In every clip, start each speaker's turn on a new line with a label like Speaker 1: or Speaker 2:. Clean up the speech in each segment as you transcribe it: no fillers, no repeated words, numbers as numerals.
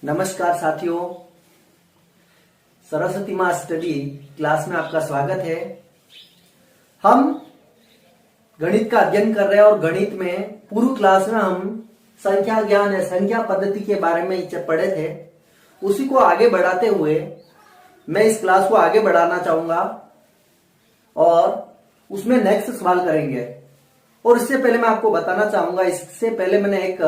Speaker 1: नमस्कार साथियों, सरस्वती माँ स्टडी क्लास में आपका स्वागत है। हम गणित का अध्ययन कर रहे हैं और गणित में पूर्व क्लास में हम संख्या ज्ञान या संख्या पद्धति के बारे में पढ़े थे। उसी को आगे बढ़ाते हुए मैं इस क्लास को आगे बढ़ाना चाहूंगा और उसमें नेक्स्ट सवाल करेंगे। और इससे पहले मैं आपको बताना चाहूंगा, इससे पहले मैंने एक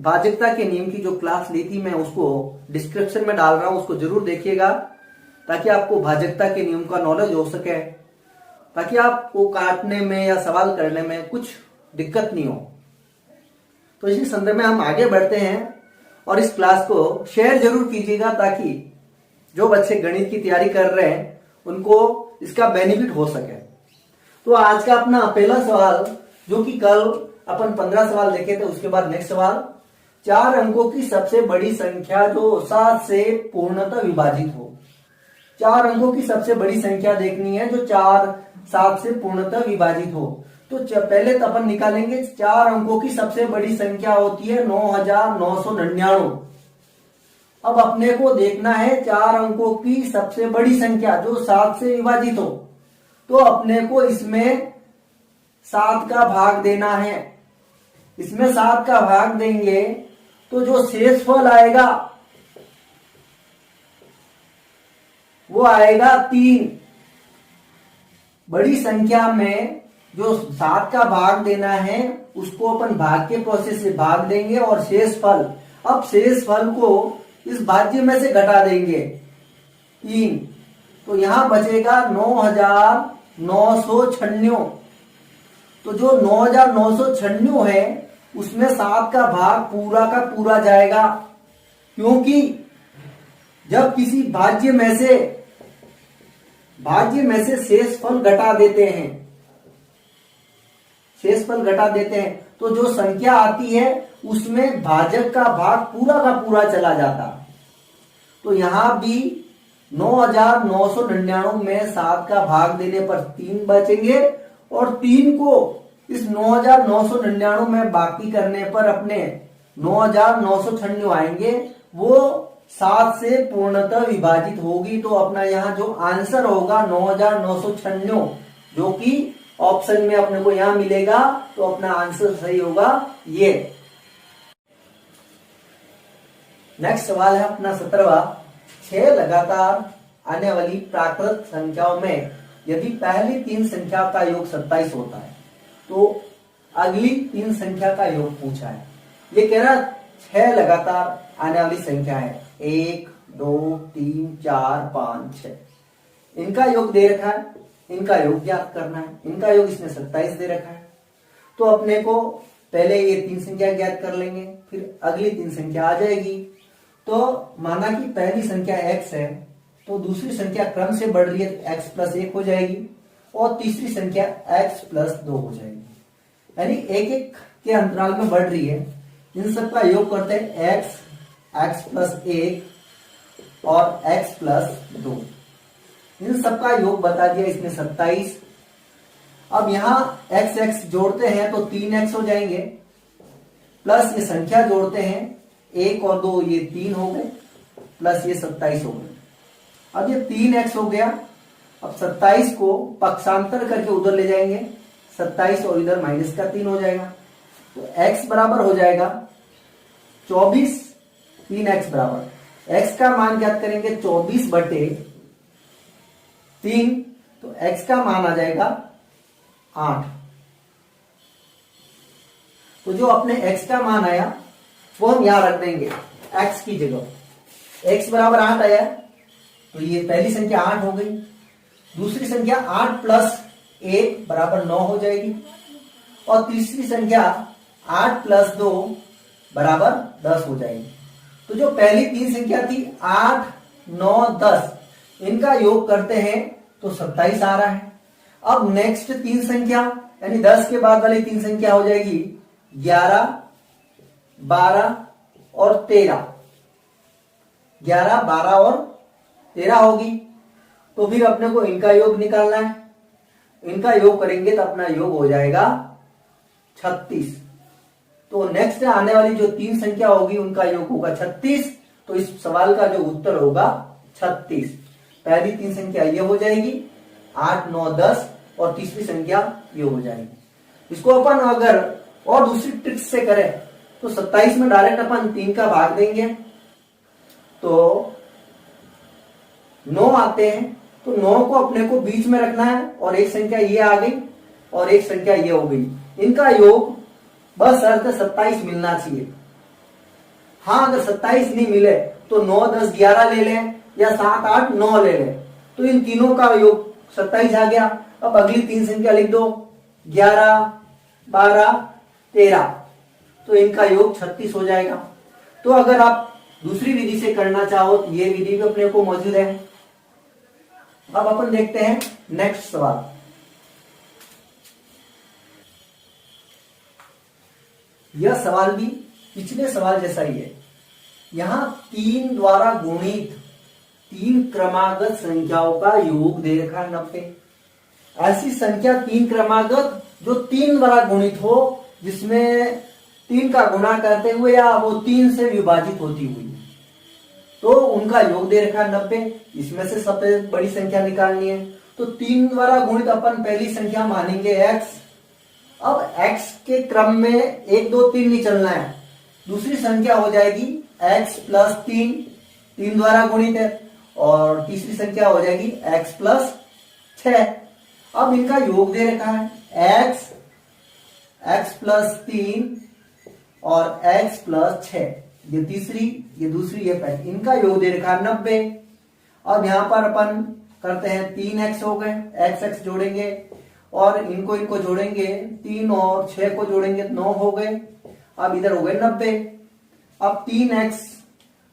Speaker 1: भाजकता के नियम की जो क्लास ली थी, मैं उसको डिस्क्रिप्शन में डाल रहा हूं, उसको जरूर देखिएगा ताकि आपको भाजकता के नियम का नॉलेज हो सके, ताकि आपको काटने में या सवाल करने में कुछ दिक्कत नहीं हो। तो इसी संदर्भ में हम आगे बढ़ते हैं और इस क्लास को शेयर जरूर कीजिएगा ताकि जो बच्चे गणित की तैयारी कर रहे हैं उनको इसका बेनिफिट हो सके। तो आज का अपना पहला सवाल, जो कि कल अपन 15 सवाल देखे थे, उसके बाद नेक्स्ट सवाल, 4 अंकों की सबसे बड़ी संख्या जो 7 से पूर्णतः विभाजित हो। 4 अंकों की सबसे बड़ी संख्या देखनी है जो 7 से पूर्णतः विभाजित हो। तो पहले तो अपन निकालेंगे 4 अंकों की सबसे बड़ी संख्या होती है 9999। अब अपने को देखना है 4 अंकों की सबसे बड़ी संख्या जो 7 से विभाजित हो। तो अपने को इसमें 7 का भाग देना है। इसमें 7 का भाग देंगे तो जो शेषफल आएगा वो आएगा 3। बड़ी संख्या में जो 7 का भाग देना है उसको अपन भाग के प्रोसेस से भाग देंगे और शेषफल, अब शेषफल को इस भाज्य में से घटा देंगे 3। तो यहां बचेगा 9996। तो जो 9996 है उसमें 7 का भाग पूरा का पूरा जाएगा, क्योंकि जब किसी भाज्य में से शेषफल घटा देते हैं, तो जो संख्या आती है उसमें भाजक का भाग पूरा का पूरा चला जाता। तो यहां भी 9999 में 7 का भाग देने पर 3 बचेंगे और 3 को इस 9999 में बाकी करने पर अपने 9996 आएंगे, वो 7 से पूर्णतः विभाजित होगी। तो अपना यहाँ जो आंसर होगा 9996, जो कि ऑप्शन में अपने को यहाँ मिलेगा, तो अपना आंसर सही होगा ये। नेक्स्ट सवाल है अपना 17वां, 6 लगातार आने वाली प्राकृत संख्याओं में यदि पहली 3 संख्या का योग 27 होता है तो अगली 3 संख्या का योग पूछा है। ये कह रहा 6 लगातार आने वाली संख्या है, 1 2 3 4 5 6, इनका योग दे रखा है, इनका योग ज्ञात करना है। इनका योग इसने 27 दे रखा है। तो अपने को पहले ये 3 संख्या ज्ञात कर लेंगे, फिर अगली 3 संख्या आ जाएगी। तो माना कि पहली संख्या x है तो दूसरी संख्या क्रम से बढ़ रही है तो x प्लस 1 हो जाएगी और तीसरी संख्या x प्लस 2 हो जाएगी, यानी एक एक के अंतराल में बढ़ रही है। इन सब का योग करते हैं x प्लस 1 और x प्लस 2। इन सब का योग बता दिया इसने 27। अब यहां x जोड़ते हैं तो 3x हो जाएंगे, प्लस ये संख्या जोड़ते हैं 1 और 2, ये 3 हो गए, प्लस ये 27 हो गए। अब ये 3x हो गया। अब 27 को पक्षांतर करके उधर ले जाएंगे, 27 और इधर माइनस का 3 हो जाएगा। तो x बराबर हो जाएगा 24। 3x बराबर x का मान ज्ञात करेंगे 24 बटे 3, तो x का मान आ जाएगा 8। तो जो अपने x का मान आया वो हम यहां रख देंगे x की जगह। x बराबर 8 आया तो ये पहली संख्या 8 हो गई। दूसरी संख्या 8 प्लस 1 बराबर 9 हो जाएगी और तीसरी संख्या 8 प्लस 2 बराबर 10 हो जाएगी। तो जो पहली 3 संख्या थी 8 9 10, इनका योग करते हैं तो 27 आ रहा है। अब नेक्स्ट 3 संख्या यानी 10 के बाद वाली 3 संख्या हो जाएगी 11 12 और 13। 11 12 और 13 होगी। तो फिर अपने को इनका योग निकालना है। इनका योग करेंगे तो अपना योग हो जाएगा 36। तो नेक्स्ट आने वाली जो 3 संख्या होगी उनका योग होगा 36। तो इस सवाल का जो उत्तर होगा 36। पहली 3 संख्या ये हो जाएगी, 8, 9, 10 और तीसरी संख्या ये हो जाएगी। इसको अपन अगर और दूसरी ट्रिक्स से करें तो 27 में डायरेक्ट अपन 3 का भाग देंगे तो 9 आते हैं, तो 9 को अपने को बीच में रखना है और एक संख्या ये आ गई और एक संख्या ये हो गई, इनका योग बस अर्थ 27 मिलना चाहिए। हाँ, अगर 27 नहीं मिले तो 9, 10, 11 ले लें या 7, 8, 9 ले लें, तो इन तीनों का योग 27 आ गया। अब अगली 3 संख्या लिख दो, 11, 12, 13, तो इनका योग 36 हो जाएगा। तो अगर आप दूसरी विधि से करना चाहो तो ये विधि भी अपने को मौजूद है। अब अपन देखते हैं नेक्स्ट सवाल। यह सवाल भी पिछले सवाल जैसा ही है। यहां 3 द्वारा गुणित 3 क्रमागत संख्याओं का योग दे रखा है 90। ऐसी संख्या 3 क्रमागत जो 3 द्वारा गुणित हो, जिसमें 3 का गुणा करते हुए या वो 3 से विभाजित होती हुई, तो उनका योग दे रखा है 90। इसमें से सबसे बड़ी संख्या निकालनी है, तो 3 द्वारा गुणित अपन पहली संख्या मानेंगे x। अब x के क्रम में 1, 2, 3 नहीं चलना है, दूसरी संख्या हो जाएगी x प्लस 3, 3 द्वारा गुणित है, और तीसरी संख्या हो जाएगी x प्लस 6। अब इनका योग दे रखा है x प्लस 3 और x प्लस 6, ये तीसरी, ये दूसरी, ये पहली, इनका योग दे रखा है 90। अब यहां पर अपन करते हैं 3x हो गए, x जोड़ेंगे और इनको जोड़ेंगे, 3 और 6 को जोड़ेंगे 9 हो गए। अब इधर हो गए 90। अब 3x,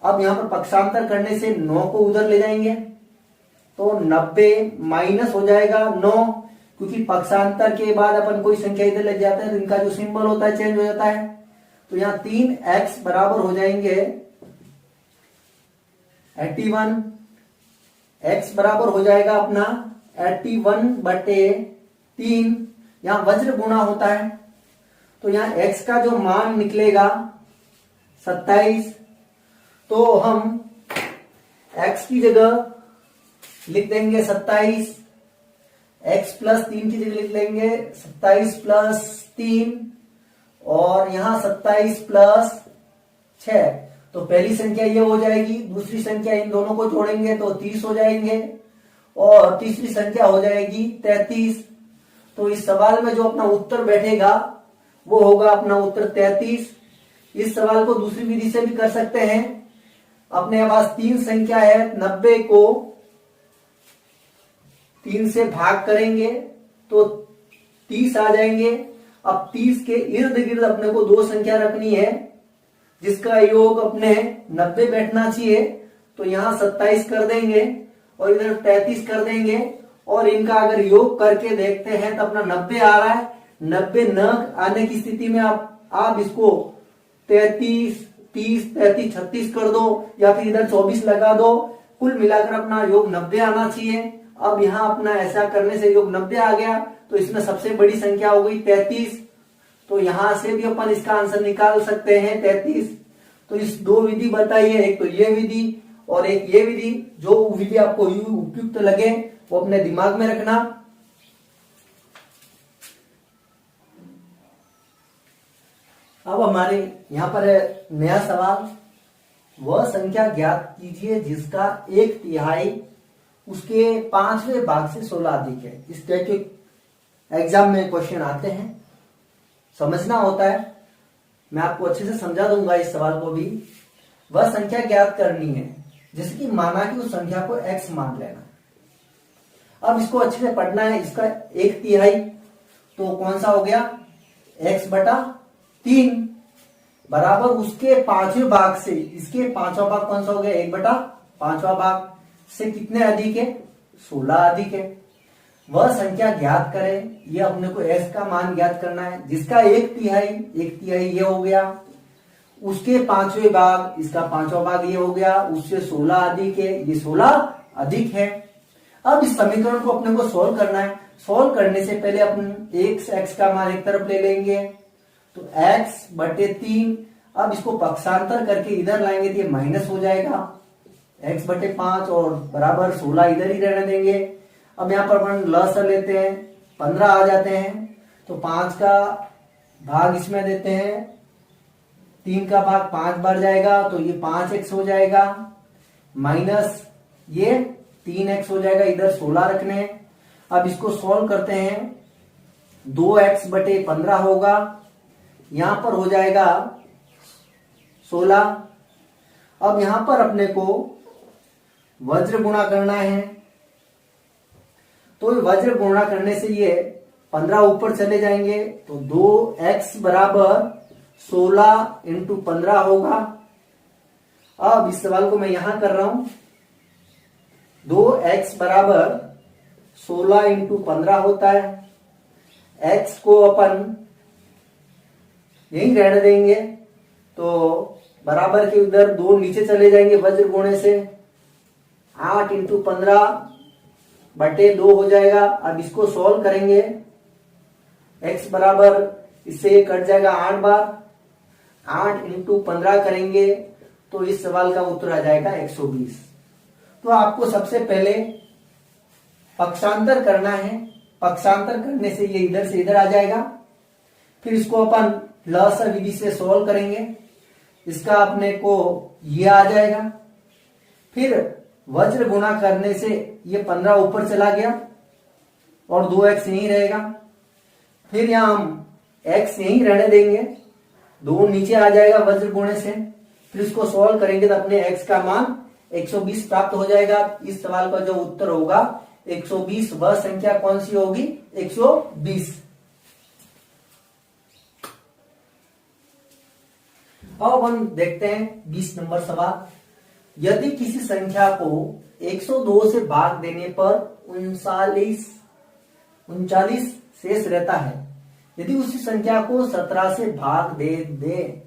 Speaker 1: अब यहां पर पक्षांतर करने से 9 को उधर ले जाएंगे तो 90 माइनस हो जाएगा 9, क्योंकि पक्षांतर के बाद अपन कोई संख्या इधर ले जाते हैं तो इनका जो सिंबल होता है चेंज हो जाता है। तो यहां 3x बराबर हो जाएंगे 81, x बराबर हो जाएगा अपना 81/3। यहां वज्र गुणा होता है, तो यहां x का जो मान निकलेगा 27, तो हम x की जगह लिख देंगे 27, x प्लस 3 की जगह लिख लेंगे 27 प्लस 3, और यहां 27 प्लस 6, तो पहली संख्या ये हो जाएगी, दूसरी संख्या इन दोनों को जोड़ेंगे तो 30 हो जाएंगे, और तीसरी संख्या हो जाएगी 33। तो इस सवाल में जो अपना उत्तर बैठेगा वो होगा अपना उत्तर 33। इस सवाल को दूसरी विधि से भी कर सकते हैं। अपने पास 3 संख्या है, 90 को 3 से भाग करेंगे तो 30 आ जाएंगे। अब 30 के इर्द गिर्द अपने को 2 संख्या रखनी है जिसका योग अपने 90 बैठना चाहिए, तो यहां 27 कर देंगे और इधर 33 कर देंगे, और इनका अगर योग करके देखते हैं तो अपना 90 आ रहा है। 90 न आने की स्थिति में आप इसको 33, 30, 33, 36 कर दो या फिर इधर 24 लगा दो, कुल मिलाकर अपना योग 90 आना चाहिए। अब यहाँ अपना ऐसा करने से योग 90 आ गया, तो इसमें सबसे बड़ी संख्या हो गई 33, तो यहां से भी अपन इसका आंसर निकाल सकते हैं 33। तो इस 2 विधि बताइए, एक तो ये विधि और एक ये विधि। जो विधि आपको उपयुक्त लगे वो अपने दिमाग में रखना। अब हमारे यहां पर नया सवाल, वह संख्या ज्ञात कीजिए जिसका 1/3 उसके 5वें भाग से 16 अधिक है। इस टाइप के एग्जाम में क्वेश्चन आते हैं, समझना होता है। मैं आपको अच्छे से समझा दूंगा इस सवाल को भी। वह संख्या ज्ञात करनी है, जैसे कि माना कि उस संख्या को x मान लेना। अब इसको अच्छे से पढ़ना है। इसका 1/3 तो कौन सा हो गया, x/3 बराबर उसके 5वें भाग से, इसके 5वां भाग कौन सा हो गया, 1/5वां भाग से कितने अधिक है, 16 अधिक है। वह संख्या ज्ञात करें, ये अपने को x का मान ज्ञात करना है जिसका 1/3 ये हो गया, उसके 5वें भाग, इसका 5वां भाग ये हो गया, उससे 16 अधिक है, ये 16 अधिक है। अब इस समीकरण को अपने को सोल्व करना है। सोल्व करने से पहले अपन x का मान एक तरफ ले लेंगे, तो x/3 अब इसको पक्षांतर करके इधर लाएंगे तो ये माइनस हो जाएगा x/5 और बराबर 16 इधर ही रहने देंगे। अब यहाँ पर अपन लसर लेते हैं, 15 आ जाते हैं, तो 5 का भाग इसमें देते हैं, 3 का भाग 5 बार जाएगा तो ये 5x हो जाएगा, माइनस ये 3x हो जाएगा, इधर 16 रखने हैं। अब इसको सॉल्व करते हैं, 2x/15 होगा, यहां पर हो जाएगा 16। अब यहां पर अपने को वज्र गुणा करना है, तो वज्र गुणा करने से ये 15 ऊपर चले जाएंगे, तो 2x बराबर 16 इंटू 15 होगा। अब इस सवाल को मैं यहां कर रहा हूं, 2x बराबर 16 इंटू 15 होता है। x को अपन यही रहने देंगे, तो बराबर के उधर 2 नीचे चले जाएंगे वज्र गुणे से, 8 इंटू 15/2 हो जाएगा। अब इसको सॉल्व करेंगे, x बराबर इससे ये कट जाएगा 8 बार, 8 इंटू 15 करेंगे तो इस सवाल का उत्तर आ जाएगा 120। तो आपको सबसे पहले पक्षांतर करना है, पक्षांतर करने से ये इधर से इधर आ जाएगा। फिर इसको अपन लसर विधि से सॉल्व करेंगे, इसका अपने को ये आ जाएगा। फिर वज्र गुणा करने से ये 15 ऊपर चला गया और 2x यहीं रहेगा। फिर यहां हम x यहीं रहने देंगे, 2 नीचे आ जाएगा वज्र गुणे से। फिर इसको सॉल्व करेंगे तो अपने x का मान 120 प्राप्त हो जाएगा। इस सवाल का जो उत्तर होगा 120, वह संख्या कौन सी होगी? 120। अब हम देखते हैं 20 नंबर सवाल। यदि किसी संख्या को 102 से भाग देने पर 39 शेष रहता है, यदि उसी संख्या को 17 से भाग दे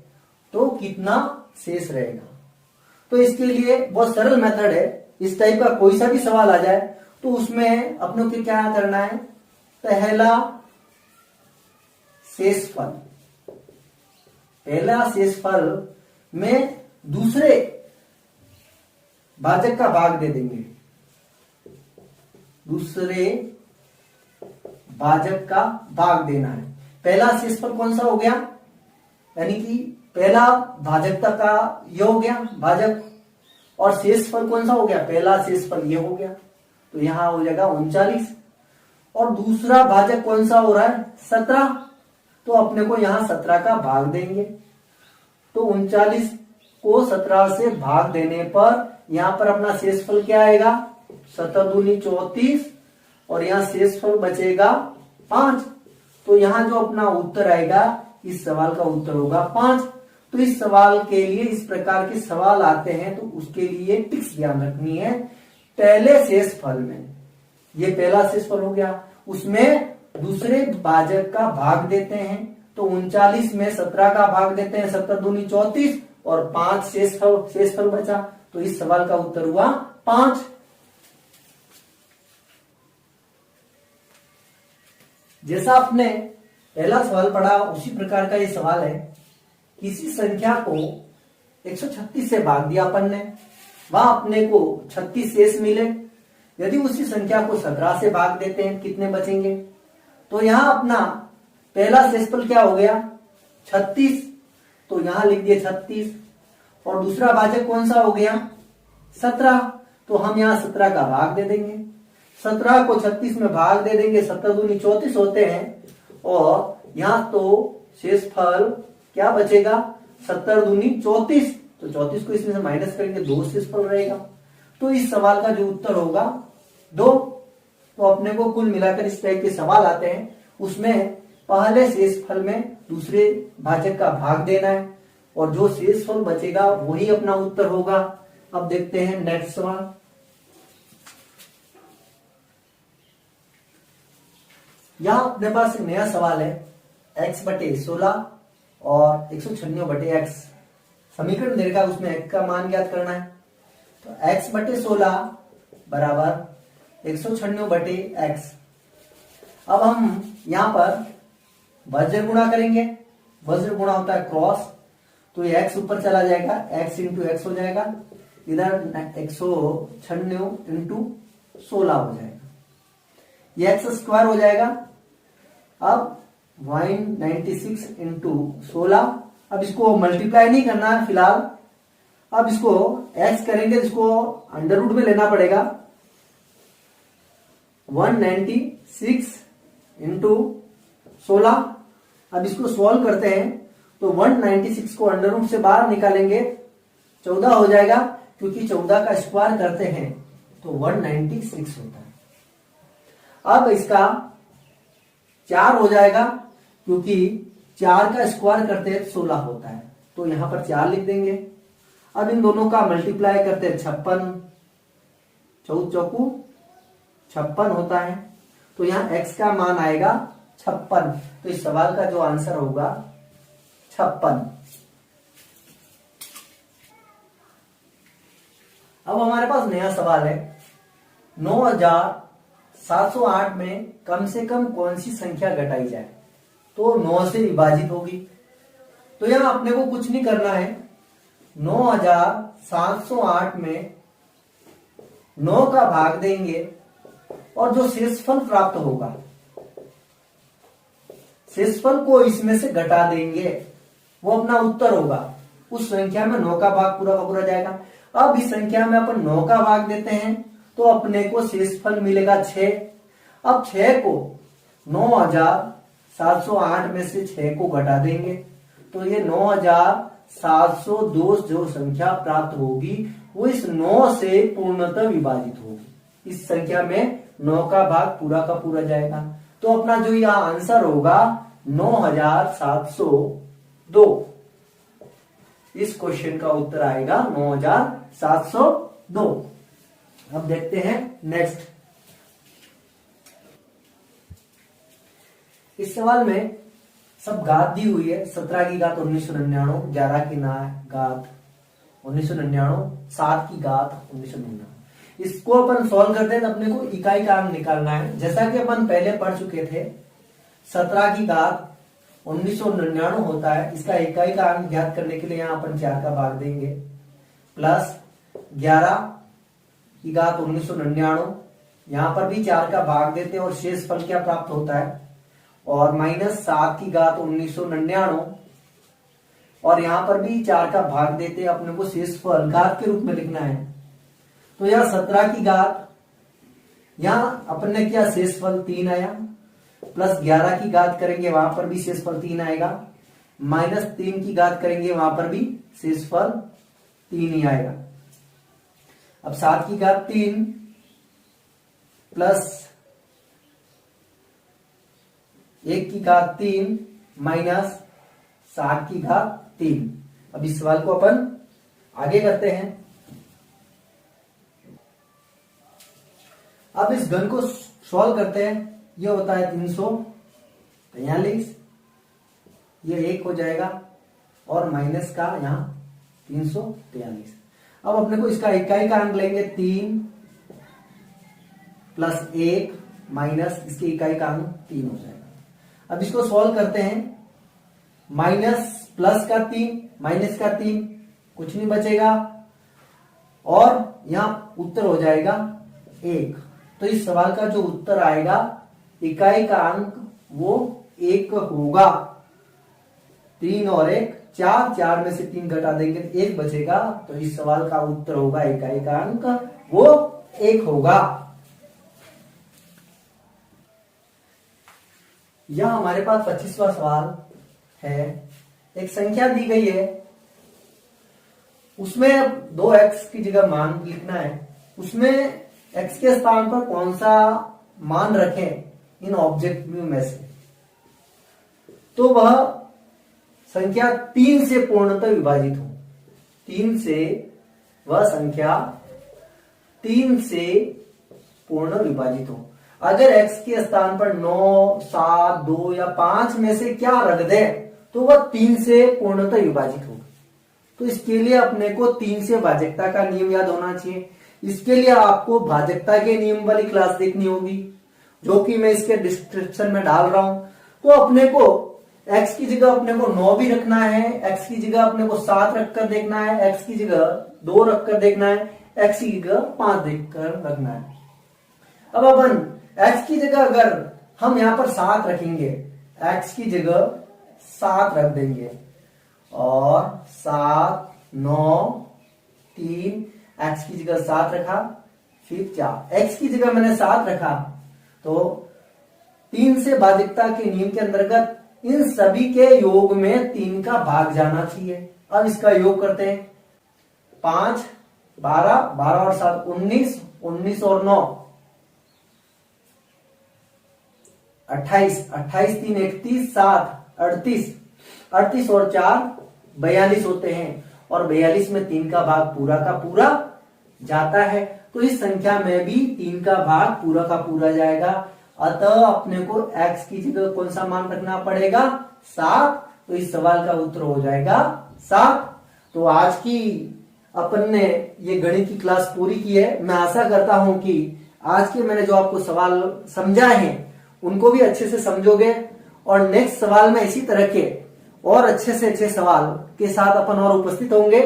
Speaker 1: तो कितना शेष रहेगा? तो इसके लिए बहुत सरल मेथड है। इस टाइप का कोई सा भी सवाल आ जाए तो उसमें अपनों को क्या करना है, पहला शेषफल में दूसरे भाजक का भाग दे देंगे, दूसरे भाजक का भाग देना है। पहला शेषफल कौन सा हो गया, यानी कि पहला भाजकता का ये हो गया भाजक, और शेषफल कौन सा हो गया, पहला शेषफल ये हो गया, तो यहां हो जाएगा 39। और दूसरा भाजक कौन सा हो रहा है, 17, तो अपने को यहां 17 का भाग देंगे। तो 39 को 17 से भाग देने पर यहां पर अपना शेषफल क्या आएगा, 17 दूनी 34, और यहां शेषफल बचेगा 5। तो यहां जो अपना उत्तर आएगा, इस सवाल का उत्तर होगा 5। तो इस सवाल के लिए इस प्रकार के सवाल आते हैं तो उसके लिए टिक्स ध्यान रखनी है। पहले शेषफल में, ये पहला शेषफल हो गया, उसमें दूसरे भाजक का भाग देते हैं, तो 39 में 17 का भाग देते हैं, 17 दूनी 34 और 5 शेषफल बचा, तो इस सवाल का उत्तर हुआ 5। जैसा आपने पहला सवाल पढ़ा उसी प्रकार का ये सवाल है। किसी संख्या को 136 से भाग दिया अपन ने, वहां अपने को 36 शेष मिले। यदि उसी संख्या को 17 से भाग देते हैं, कितने बचेंगे? तो यहां अपना पहला शेषफल क्या हो गया, 36, तो यहां लिख दिए 36, और दूसरा भाजक कौन सा हो गया, 17, तो हम यहां 17 का भाग दे देंगे। 17 को 36 में भाग दे देंगे, 17 दूनी 34 होते हैं, और यहां तो शेषफल क्या बचेगा, 17 दूनी 34, तो 34 को इसमें से माइनस करेंगे, 2 शेषफल रहेगा। तो इस सवाल का जो उत्तर होगा 2। तो अपने को कुल मिलाकर इस टाइप के सवाल आते हैं, उसमें पहले शेषफल में दूसरे भाजक का भाग देना है, और जो शेषफल बचेगा वही अपना उत्तर होगा। अब देखते हैं नेक्स्ट सवाल। यहां अपने पास एक नया सवाल है, x/16 और 196/x समीकरण दे रखा है, उसमें x का मान ज्ञात करना है। तो x/16 बराबर 196/x। अब हम यहां पर वज्र गुणा करेंगे, वज्र गुणा होता है क्रॉस, तो ये x ऊपर चला जाएगा, x इंटू एक्स हो जाएगा, इधर 196 इंटू 16 हो जाएगा, ये एक्स स्क्वायर हो जाएगा। अब 196 इंटू 16, अब इसको मल्टीप्लाई नहीं करना है फिलहाल, अब इसको x करेंगे तो इसको अंडर रूट में लेना पड़ेगा। 196 इंटू 16, अब इसको सॉल्व करते हैं तो 196 को अंडर रूट से बाहर निकालेंगे 14 हो जाएगा, क्योंकि 14 का स्क्वायर करते हैं तो 196 होता है। अब इसका 4 हो जाएगा, क्योंकि 4 का स्क्वायर करते हैं 16 होता है, तो यहां पर 4 लिख देंगे। अब इन दोनों का मल्टीप्लाई करते हैं 56, 14 चौकू 56 होता है, तो यहां x का मान आएगा 56, तो इस सवाल का जो आंसर होगा 56। अब हमारे पास नया सवाल है, 9708 में कम से कम कौन सी संख्या घटाई जाए तो 9 से विभाजित होगी। तो यहां अपने को कुछ नहीं करना है, 9708 में 9 का भाग देंगे और जो शेषफल प्राप्त होगा, शेषफल को इसमें से घटा देंगे, वो अपना उत्तर होगा। उस संख्या में 9 का भाग पूरा का पूरा जाएगा। अब इस संख्या में अपन 9 का भाग देते हैं तो अपने को शेषफल मिलेगा 6। अब 6 को 9708 में से 6 को घटा देंगे तो ये 9702 जो संख्या प्राप्त होगी वो इस 9 से पूर्णतः विभाजित होगी। इस संख्या में 9 का भाग पूरा का पूरा जाएगा, तो अपना जो यह आंसर होगा 9702। इस क्वेश्चन का उत्तर आएगा 9702। अब देखते हैं नेक्स्ट। इस सवाल में सब घात दी हुई है, 17 की घात 1999, 11 की घात 1999, 7 की घात 1999। इसको अपन सॉल्व करते हैं तो अपने को इकाई का अंक निकालना है। जैसा कि अपन पहले पढ़ चुके थे, 17 की घात 1999 होता है, इसका इकाई का अंक ज्ञात करने के लिए यहां अपन 4 का भाग देंगे, प्लस 11 की घात 1999, यहां पर भी 4 का भाग देते हैं और शेष फल क्या प्राप्त होता है, और माइनस 7 की घात 1999, और यहां पर भी 4 का भाग देते हैं, अपने को शेष फल घात के रूप में लिखना है। तो यहां 17 की घात, यहां अपन ने किया शेषफल 3 आया, प्लस 11 की घात करेंगे वहां पर भी शेषफल 3 आएगा, माइनस 3 की घात करेंगे वहां पर भी शेषफल 3 ही आएगा। अब 7 की घात 3 प्लस 1 की घात 3 माइनस 7 की घात 3। अब इस सवाल को अपन आगे करते हैं। अब इस घन को सॉल्व करते हैं, ये होता है 343, ये 1 हो जाएगा और माइनस का यहां 343। अब अपने को इसका इकाई का अंक लेंगे 3 प्लस 1 माइनस इसकी इकाई का अंक 3 हो जाएगा। अब इसको सॉल्व करते हैं, माइनस प्लस का 3 माइनस का 3 कुछ नहीं बचेगा और यहां उत्तर हो जाएगा 1। तो इस सवाल का जो उत्तर आएगा इकाई का अंक वो 1 होगा। 3 और 1 4, 4 में से 3 घटा देंगे तो 1 बचेगा, तो इस सवाल का उत्तर होगा इकाई का अंक वो 1 होगा। यह हमारे पास 25वां सवाल है। एक संख्या दी गई है, उसमें 2x की जगह मान लिखना है, उसमें x के स्थान पर कौन सा मान रखें इन ऑब्जेक्ट में से, तो वह संख्या 3 से पूर्णतः विभाजित हो। 3 से वह संख्या 3 से पूर्ण विभाजित हो। अगर x के स्थान पर 9, 7, 2 या 5 में से क्या रख दे तो वह 3 से पूर्णतः विभाजित होगा। तो इसके लिए अपने को 3 से भाजकता का नियम याद होना चाहिए। इसके लिए आपको भाजकता के नियम वाली क्लास देखनी होगी, जो कि मैं इसके डिस्क्रिप्शन में डाल रहा हूं। तो अपने को x की जगह अपने को 9 भी रखना है, x की जगह अपने को 7 रखकर देखना है, x की जगह 2 रखकर देखना है, x की जगह 5 देखकर रखना है। अब अपन x की जगह अगर हम यहां पर 7 रखेंगे, x की जगह 7 रख देंगे और 7 9 3, x की जगह 7 रखा, फिर क्या, x की जगह मैंने 7 रखा तो 3 से भाज्यता के नियम के अंतर्गत इन सभी के योग में 3 का भाग जाना चाहिए। अब इसका योग करते हैं, 5 12, 12 और 7 19, 19 और 9 28, 28 3 31, 7 38, 38 और 4 42 होते हैं और 42 में 3 का भाग पूरा का पूरा जाता है। तो इस संख्या में भी 3 का भाग पूरा का पूरा जाएगा। अतः अपने को x की जगह कौन सा मान रखना पड़ेगा, 7। तो इस सवाल का उत्तर हो जाएगा 7। तो आज की अपन ने ये गणित की क्लास पूरी की है। मैं आशा करता हूं कि आज के मैंने जो आपको सवाल समझाए हैं उनको भी अच्छे से समझोगे और नेक्स्ट सवाल में इसी तरह के और अच्छे से अच्छे सवाल के साथ अपन और उपस्थित होंगे।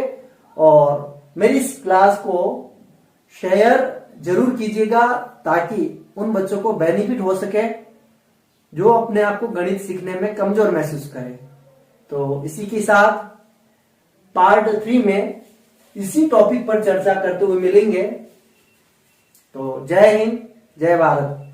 Speaker 1: और मेरी इस क्लास को शेयर जरूर कीजिएगा ताकि उन बच्चों को बेनिफिट हो सके जो अपने आप को गणित सीखने में कमजोर महसूस करें। तो इसी के साथ पार्ट 3 में इसी टॉपिक पर चर्चा करते हुए मिलेंगे। तो जय हिंद, जय भारत।